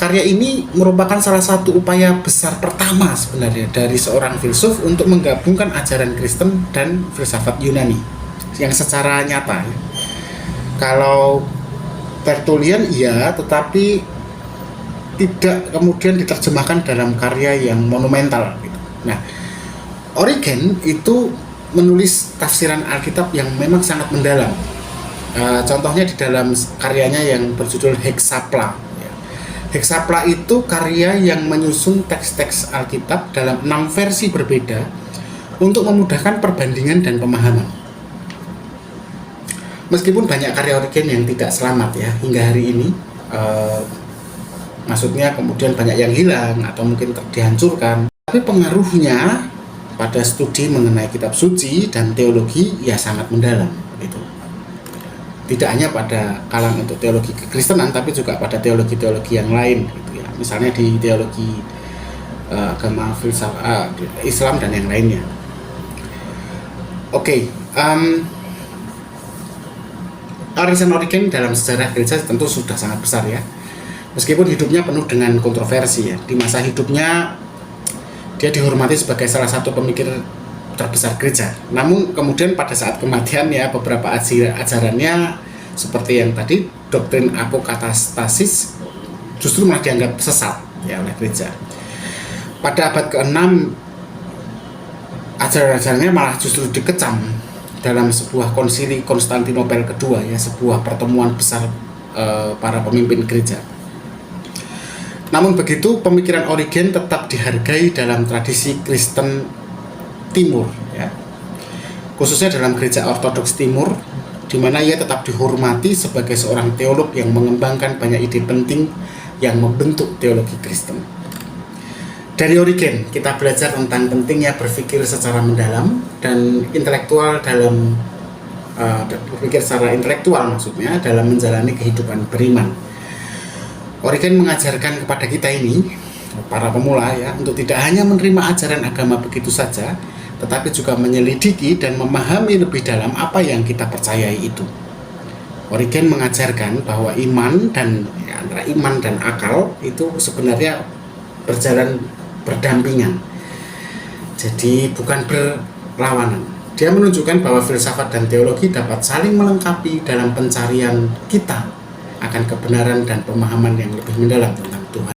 karya ini merupakan salah satu upaya besar pertama sebenarnya dari seorang filsuf untuk menggabungkan ajaran Kristen dan filsafat Yunani yang secara nyata. Kalau Tertullian iya, tetapi tidak kemudian diterjemahkan dalam karya yang monumental gitu. Nah, Origen itu menulis tafsiran Alkitab yang memang sangat mendalam. Contohnya di dalam karyanya yang berjudul Hexapla. Hexapla itu karya yang menyusun teks-teks Alkitab dalam 6 versi berbeda untuk memudahkan perbandingan dan pemahaman. Meskipun banyak karya Origen yang tidak selamat ya hingga hari ini, maksudnya kemudian banyak yang hilang atau mungkin dihancurkan, tapi pengaruhnya pada studi mengenai kitab suci dan teologi ya sangat mendalam gitu. Tidak hanya pada kalangan untuk teologi kekristenan, tapi juga pada teologi-teologi yang lain gitu ya. Misalnya di teologi agama filsafat Islam dan yang lainnya. Arisan Origen dalam sejarah gereja tentu sudah sangat besar ya. Meskipun hidupnya penuh dengan kontroversi ya. Di masa hidupnya dia dihormati sebagai salah satu pemikir terbesar gereja. Namun kemudian pada saat kematian ya beberapa ajarannya seperti yang tadi doktrin apokatastasis justru malah dianggap sesat ya oleh gereja. Pada abad ke-6 ajaran-ajarannya malah justru dikecam dalam sebuah konsili Konstantinopel kedua ya, sebuah pertemuan besar para pemimpin gereja. Namun begitu, pemikiran Origen tetap dihargai dalam tradisi Kristen Timur ya. Khususnya dalam gereja Ortodoks Timur, di mana ia tetap dihormati sebagai seorang teolog yang mengembangkan banyak ide penting yang membentuk teologi Kristen. Dari Origen kita belajar tentang pentingnya berpikir secara mendalam dan intelektual dalam berpikir secara intelektual maksudnya dalam menjalani kehidupan beriman. Origen mengajarkan kepada kita ini, para pemula ya, untuk tidak hanya menerima ajaran agama begitu saja, tetapi juga menyelidiki dan memahami lebih dalam apa yang kita percayai itu. Origen mengajarkan bahwa iman dan ya, antara iman dan akal itu sebenarnya berjalan berdampingan. Jadi bukan berlawanan. Dia menunjukkan bahwa filsafat dan teologi dapat saling melengkapi dalam pencarian kita akan kebenaran dan pemahaman yang lebih mendalam tentang Tuhan.